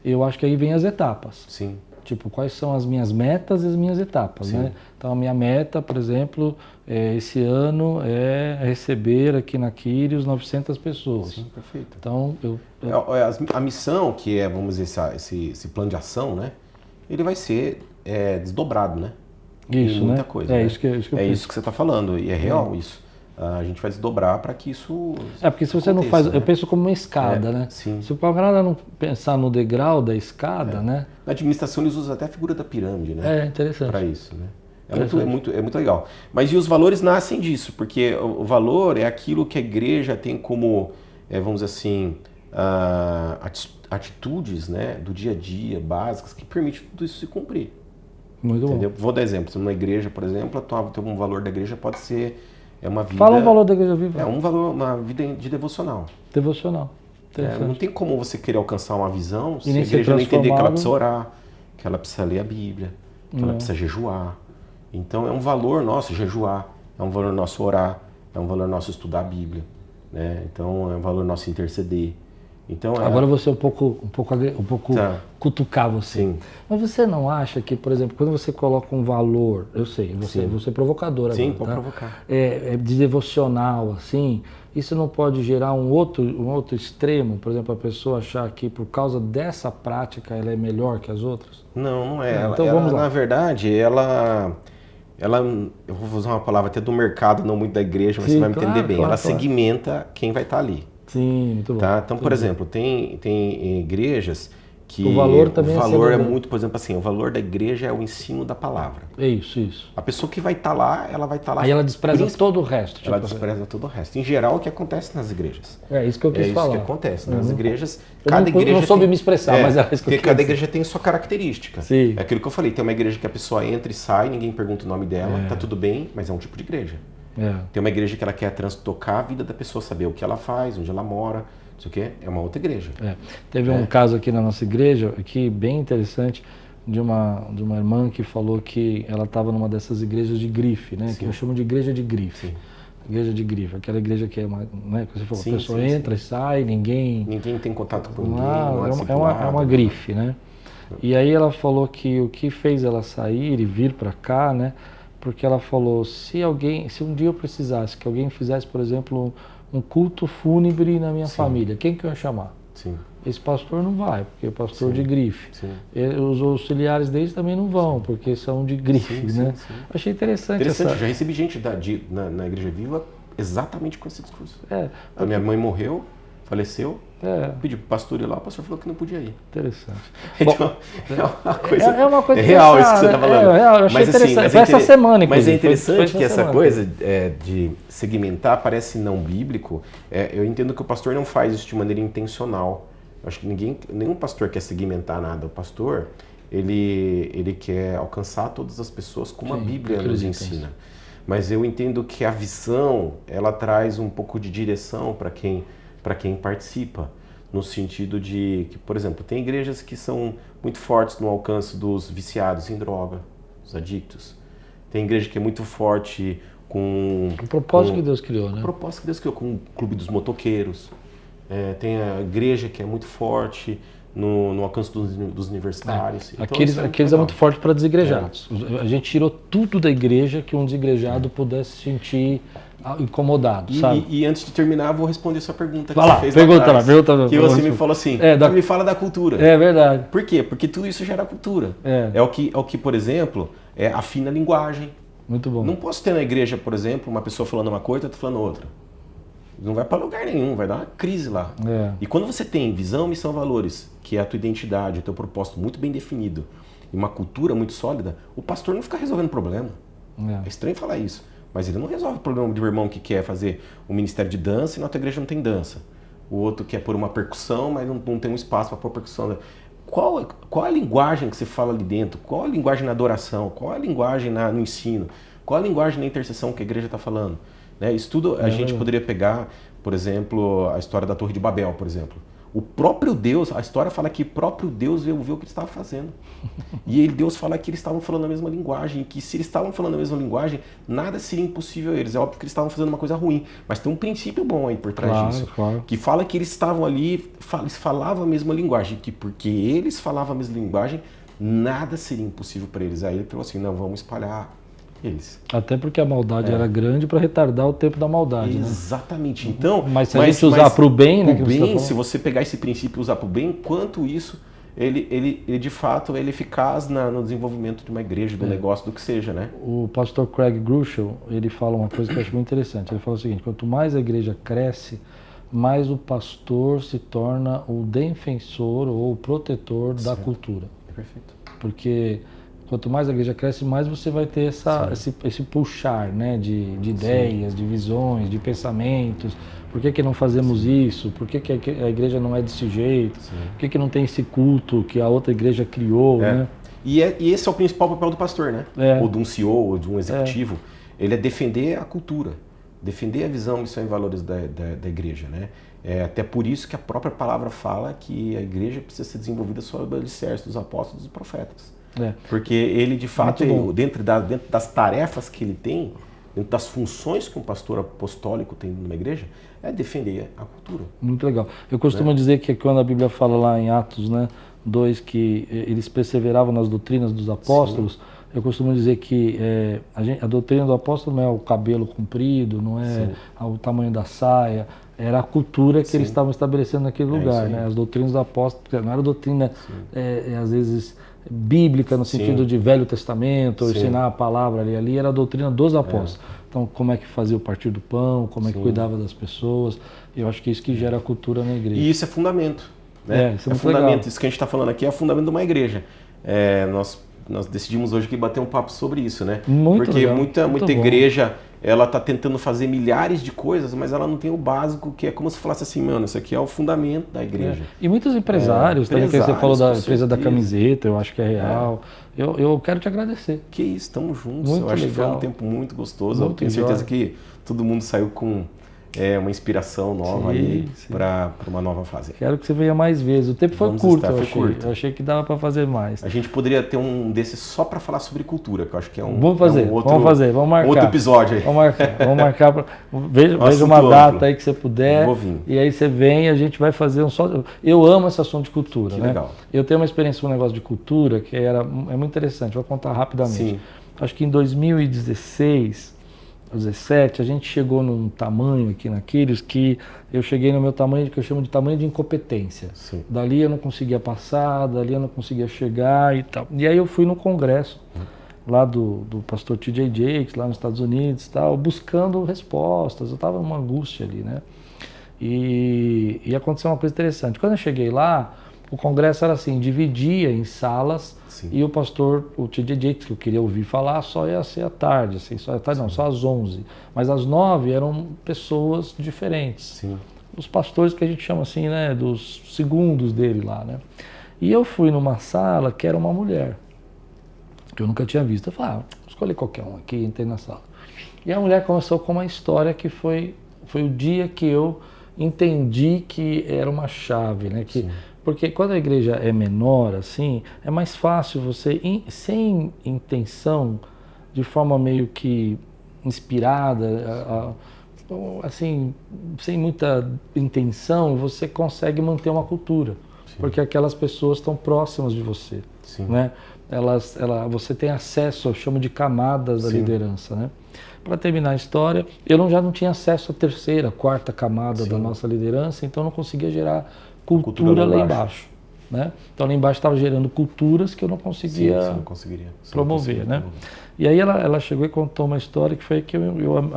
Eu acho que aí vem as etapas. Sim. Tipo, quais são as minhas metas e as minhas etapas, né? Então a minha meta, por exemplo, esse ano é receber aqui na Quírios 900 pessoas. Sim, perfeito. Então A missão, que é, vamos dizer, esse plano de ação, né? Ele vai ser desdobrado, né? Isso, em muita né? coisa. É né? isso que eu isso que você está falando, e é real isso. A gente vai desdobrar para que isso porque se você não faz, eu penso como uma escada, né? Sim. Se o camarada não pensar no degrau da escada, né? Na administração eles usam até a figura da pirâmide, né? É interessante. Para isso, né? É muito legal. Mas e os valores nascem disso, porque o valor é aquilo que a igreja tem como, vamos dizer assim, atitudes, né, do dia a dia, básicas, que permitem tudo isso se cumprir. Muito Entendeu? bom. Vou dar exemplo. Numa igreja, por exemplo, um valor da igreja pode ser uma vida... Fala o valor da Igreja Viva. Uma vida de devocional. Devocional. Não tem como você querer alcançar uma visão se a nem ser igreja não entender que ela transformado. precisa orar, que ela precisa ler a Bíblia, que ela precisa jejuar. Então é um valor nosso jejuar, é um valor nosso orar, é um valor nosso estudar a Bíblia, né? Então é um valor nosso interceder. Então, Agora você um pouco cutucar você. Sim. Mas você não acha que, por exemplo, quando você coloca um valor, eu sei, você é provocador agora, Sim, pode tá? provocar. De devocional, assim, isso não pode gerar um outro extremo? Por exemplo, a pessoa achar que por causa dessa prática ela é melhor que as outras? Não é. Então vamos lá. Na verdade, eu vou usar uma palavra até do mercado, não muito da igreja, mas você vai me entender bem. Ela segmenta quem vai estar ali. Sim, muito bom. Tá? Então, por exemplo, tem igrejas que o valor também é muito, por exemplo, assim, o valor da igreja é o ensino da palavra. Isso. A pessoa que vai estar lá, ela vai estar lá. Aí ela despreza todo o resto. Ela despreza todo o resto. Em geral, o que acontece nas igrejas. É isso que eu quis falar. É isso que acontece. Nas igrejas, eu não soube me expressar, mas é isso que eu quis cada igreja tem sua característica. Sim. É aquilo que eu falei. Tem uma igreja que a pessoa entra e sai, ninguém pergunta o nome dela, tá tudo bem, mas é um tipo de igreja. Tem uma igreja que ela quer tocar a vida da pessoa, saber o que ela faz, onde ela mora. Isso aqui é uma outra igreja. Teve um caso aqui na nossa igreja, aqui bem interessante, de uma irmã que falou que ela estava numa dessas igrejas de grife, né? Que eu chamo de igreja de grife. Sim. Igreja de grife, aquela igreja que é uma, né, que você falou, a pessoa entra e sai, ninguém tem contato com ninguém. É uma grife, né? E aí ela falou que o que fez ela sair e vir para cá, né? Porque ela falou, se um dia eu precisasse que alguém fizesse, por exemplo, um culto fúnebre na minha família, quem que eu ia chamar? Sim. Esse pastor não vai, porque é pastor de grife. Sim. Os auxiliares deles também não vão, porque são de grife, né? Sim. Achei interessante. Eu já recebi gente na Igreja Viva exatamente com esse discurso. A minha mãe morreu, faleceu, pedi pro pastor ir lá, o pastor falou que não podia ir. Interessante. Então, é uma coisa real isso que você está falando. É real, eu achei interessante. Foi essa semana, inclusive. Mas é interessante que essa coisa de segmentar parece não bíblico. Eu entendo que o pastor não faz isso de maneira intencional. Eu acho que nenhum pastor quer segmentar nada. O pastor, ele quer alcançar todas as pessoas como a Bíblia nos ensina. Mas eu entendo que a visão, ela traz um pouco de direção para quem participa, no sentido de que, por exemplo, tem igrejas que são muito fortes no alcance dos viciados em droga, dos adictos. Tem igreja que é muito forte com... O propósito que Deus criou, né? O propósito que Deus criou, com o clube dos motoqueiros. Tem a igreja que é muito forte no alcance dos universitários. Então, aqueles é muito forte para desigrejados. A gente tirou tudo da igreja que um desigrejado pudesse sentir incomodado, sabe? E antes de terminar, vou responder sua pergunta que você fez pergunta lá. Que você me falou assim, me fala da cultura. É verdade. Por quê? Porque tudo isso gera cultura. É o que, por exemplo, afina a linguagem. Muito bom. Não posso ter na igreja, por exemplo, uma pessoa falando uma coisa e outra falando outra. Não vai para lugar nenhum, vai dar uma crise lá. E quando você tem visão, missão, valores, que é a tua identidade, o teu propósito muito bem definido, e uma cultura muito sólida, o pastor não fica resolvendo problema. É estranho falar isso. Mas ele não resolve o problema de um irmão que quer fazer um ministério de dança e na outra igreja não tem dança. O outro quer pôr uma percussão, mas não tem um espaço para pôr percussão. Qual a linguagem que você fala ali dentro? Qual a linguagem na adoração? Qual a linguagem no ensino? Qual a linguagem na intercessão que a igreja está falando? Né? Isso tudo a gente poderia pegar, por exemplo, a história da Torre de Babel, por exemplo. O próprio Deus, a história fala que o próprio Deus veio ver o que eles estavam fazendo. E Deus fala que eles estavam falando a mesma linguagem, que se eles estavam falando a mesma linguagem, nada seria impossível a eles. É óbvio que eles estavam fazendo uma coisa ruim, mas tem um princípio bom aí por trás disso. Claro. Que fala que eles estavam ali, eles falavam a mesma linguagem, que porque eles falavam a mesma linguagem, nada seria impossível para eles. Aí ele falou assim, não, vamos espalhar eles. Até porque a maldade era grande para retardar o tempo da maldade. Exatamente. Né? Então, mas se a gente usar para o bem, né? Se você pegar esse princípio e usar para o bem, quanto isso, ele de fato é eficaz no desenvolvimento de uma igreja, do negócio, do que seja, né? O pastor Craig Groeschel, ele fala uma coisa que eu acho muito interessante. Ele fala o seguinte, quanto mais a igreja cresce, mais o pastor se torna o defensor ou o protetor da cultura. Perfeito. Porque quanto mais a igreja cresce, mais você vai ter esse puxar, né, de ideias, de visões, de pensamentos. Por que não fazemos isso? Por que a igreja não é desse jeito? Por que não tem esse culto que a outra igreja criou? Né? E esse é o principal papel do pastor, né? Ou de um CEO, ou de um executivo. Ele é defender a cultura, defender a visão, missão e valores da igreja, né? Até por isso que a própria palavra fala que a igreja precisa ser desenvolvida sobre o alicerce dos apóstolos e dos profetas. Porque ele, de fato, dentro das tarefas que ele tem, dentro das funções que um pastor apostólico tem numa igreja, é defender a cultura. Muito legal. Eu costumo dizer que quando a Bíblia fala lá em Atos, né, 2, que eles perseveravam nas doutrinas dos apóstolos, eu costumo dizer que a doutrina do apóstolo não é o cabelo comprido, não é o tamanho da saia, era a cultura que eles estavam estabelecendo naquele lugar. Né? As doutrinas do apóstolo, não era doutrina, às vezes, bíblica, no sentido de Velho Testamento, ensinar a palavra ali era a doutrina dos apóstolos. Então, como é que fazia o partir do pão, como é que cuidava das pessoas, eu acho que é isso que gera a cultura na igreja. E isso é fundamento. Né? Isso é muito fundamento. legal. Isso que a gente está falando aqui é o fundamento de uma igreja. Nós decidimos hoje aqui bater um papo sobre isso, né? Muito Porque legal. muita igreja, ela está tentando fazer milhares de coisas, mas ela não tem o básico, que é como se falasse assim, mano, isso aqui é o fundamento da igreja. E muitos empresários, também que você falou da empresa da camiseta, eu acho que é real. Eu quero te agradecer. Que isso, estamos juntos. Muito eu acho legal. que foi um tempo muito gostoso. Muito eu tenho certeza que todo mundo saiu com uma inspiração nova aí para uma nova fase. Quero que você venha mais vezes. O tempo foi curto, eu achei que dava para fazer mais. A gente poderia ter um desses só para falar sobre cultura, que eu acho que é um Vamos fazer, vamos marcar. Outro episódio aí. Vamos marcar. Veja uma data aí que você puder. Vou vir. E aí você vem e a gente vai fazer um só. Eu amo esse assunto de cultura, que né? Legal. Eu tenho uma experiência com um negócio de cultura que é muito interessante. Vou contar rapidamente. Sim. Acho que em 2016, 17, a gente chegou num tamanho aqui naqueles que eu cheguei no meu tamanho, que eu chamo de tamanho de incompetência. Sim. Dali eu não conseguia passar, dali eu não conseguia chegar e tal. E aí eu fui no congresso lá do pastor T.J. Jakes, lá nos Estados Unidos, tal, buscando respostas. Eu estava numa angústia ali, né? E aconteceu uma coisa interessante. Quando eu cheguei lá, o congresso era assim, dividia em salas. Sim. E o pastor, o T.J. Jakes, que eu queria ouvir falar, só ia ser à tarde, assim, só às 11. Mas às 9 eram pessoas diferentes. Sim. Os pastores que a gente chama assim, né, dos segundos dele lá, né. E eu fui numa sala que era uma mulher, que eu nunca tinha visto. Eu falei, escolhi qualquer um aqui, entrei na sala. E a mulher começou com uma história que foi o dia que eu entendi que era uma chave, né, que... Porque quando a igreja é menor, assim, é mais fácil você, sem intenção, de forma meio que inspirada, assim, sem muita intenção, você consegue manter uma cultura. Sim. Porque aquelas pessoas estão próximas de você. Sim. Né? Você tem acesso, eu chamo de camadas da liderança, né? Para terminar a história, eu já não tinha acesso à terceira, quarta camada da nossa liderança, então não conseguia gerar cultura lá embaixo, né? Então lá embaixo estava gerando culturas que eu não conseguia promover, né? E aí ela chegou e contou uma história que foi que eu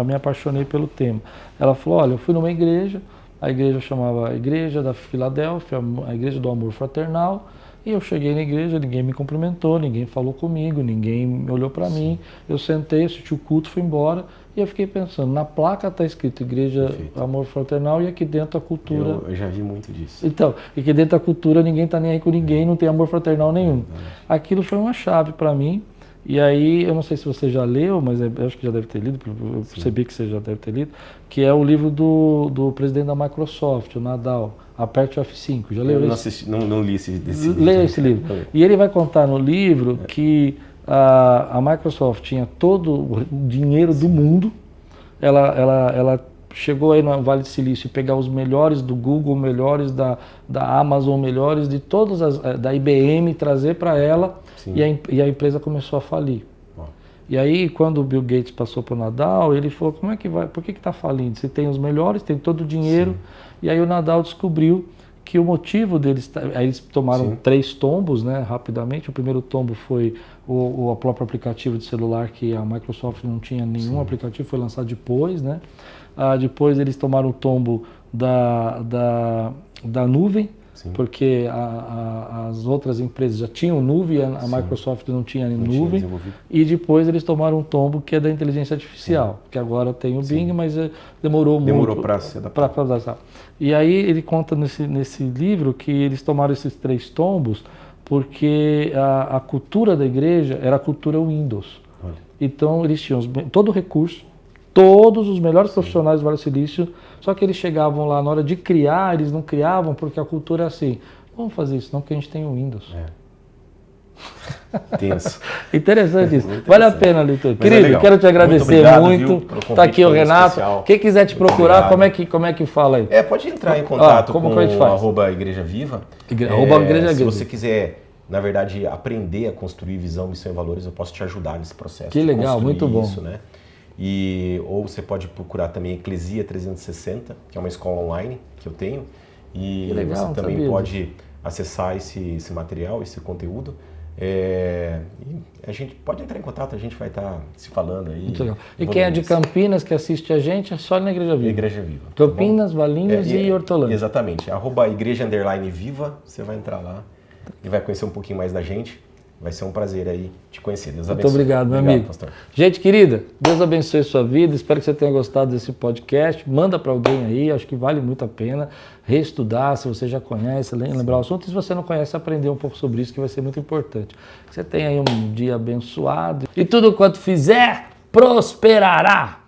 me apaixonei pelo tema. Ela falou, olha, eu fui numa igreja, a igreja chamava a Igreja da Filadélfia, a Igreja do Amor Fraternal, E eu cheguei na igreja, ninguém me cumprimentou, ninguém falou comigo, ninguém olhou para mim. Eu sentei, assisti o culto, fui embora. E eu fiquei pensando, na placa está escrito Igreja Perfeito. Amor Fraternal e aqui dentro a cultura... Eu já vi muito disso. Então, e aqui dentro da cultura ninguém está nem aí com ninguém, não tem amor fraternal nenhum. Aquilo foi uma chave para mim. E aí, eu não sei se você já leu, mas eu acho que já deve ter lido, eu percebi que você já deve ter lido, que é o livro do presidente da Microsoft, o Nadal, Aperte o F5. Já leu Eu esse? não li esse livro. Leia esse livro. E ele vai contar no livro que a Microsoft tinha todo o dinheiro do mundo, ela chegou aí no Vale do Silício e pegar os melhores do Google, melhores da Amazon, melhores de todas da IBM, trazer para ela, e a empresa começou a falir. E aí, quando o Bill Gates passou para o Nadal, ele falou, como é que vai, por que está falindo? Se tem os melhores, tem todo o dinheiro. Sim. E aí o Nadal descobriu que o motivo deles, aí eles tomaram 3 tombos, né, rapidamente. O primeiro tombo foi o próprio aplicativo de celular, que a Microsoft não tinha nenhum aplicativo, foi lançado depois, né. Depois eles tomaram o tombo da nuvem, porque as outras empresas já tinham nuvem, a Microsoft não tinha nuvem. E depois eles tomaram um tombo que é da inteligência artificial, que agora tem o Bing, mas demorou muito para se adaptar. E aí ele conta nesse livro que eles tomaram esses 3 tombos porque a cultura da igreja era a cultura Windows. Olha. Então eles tinham todo o recurso, todos os melhores profissionais do Vale do Silício, só que eles chegavam lá na hora de criar, eles não criavam porque a cultura é assim, vamos fazer isso não porque a gente tem o Windows. Tenso. Interessante isso. Vale a pena, Litor. Querido, quero te agradecer muito. Está aqui o Renato. Especial. Quem quiser te procurar, como é que fala aí? Pode entrar em contato com @Igreja Viva. Igreja se você quiser, na verdade, aprender a construir visão, missão e valores, eu posso te ajudar nesse processo. Que legal, muito bom. Isso, né? Ou você pode procurar também Eclesia 360, que é uma escola online que eu tenho. E legal, você também pode acessar esse material, esse conteúdo. E a gente pode entrar em contato, a gente vai estar se falando aí. Muito legal. E quem é de Campinas que assiste a gente, é só na Igreja Viva. Igreja Viva. Campinas, Valinhos e Hortolândia. Exatamente. @Igreja_Viva, você vai entrar lá e vai conhecer um pouquinho mais da gente. Vai ser um prazer aí te conhecer. Deus abençoe. Muito obrigado, meu amigo. Pastor. Gente querida, Deus abençoe a sua vida. Espero que você tenha gostado desse podcast. Manda para alguém aí, acho que vale muito a pena reestudar, se você já conhece, lembrar o assunto. E se você não conhece, aprender um pouco sobre isso, que vai ser muito importante. Você tenha aí um dia abençoado. E tudo quanto fizer, prosperará.